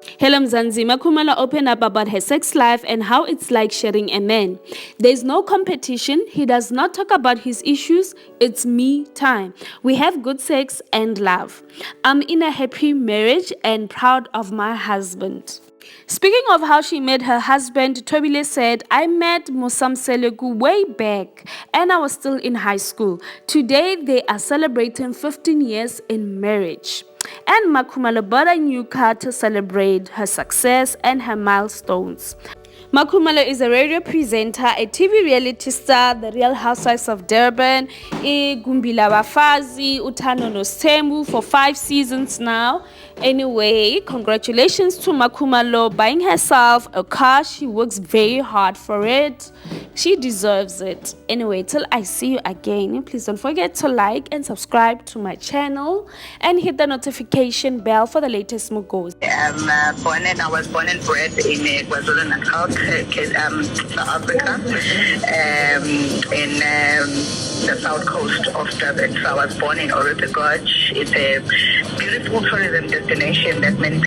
Hello Mzansi, MaKhumalo opened up about her sex life and how it's like sharing a man. There's no competition. He does not talk about his issues. It's me time. We have good sex and love. I'm in a happy marriage and proud of my husband. Speaking of how she met her husband, Tobile said, I met Musa Mseleku way back and I was still in high school. Today they are celebrating 15 years in marriage. And MaKhumalo bought a new car to celebrate her success and her milestones. MaKhumalo is a radio presenter, a TV reality star, The Real Housewives of Durban, Gumbila Bafazi, Uthando Nes'thembu for 5 seasons now. Anyway, congratulations to MaKhumalo buying herself a car. She works very hard for it. She deserves it. Anyway, till I see you again, please don't forget to like and subscribe to my channel and hit the notification bell for the latest mugos. I was born and bred in KwaZulu-Natal, South Africa, in the south coast of Durban. So I was born in Orotogoj. It's a beautiful tourism destination that many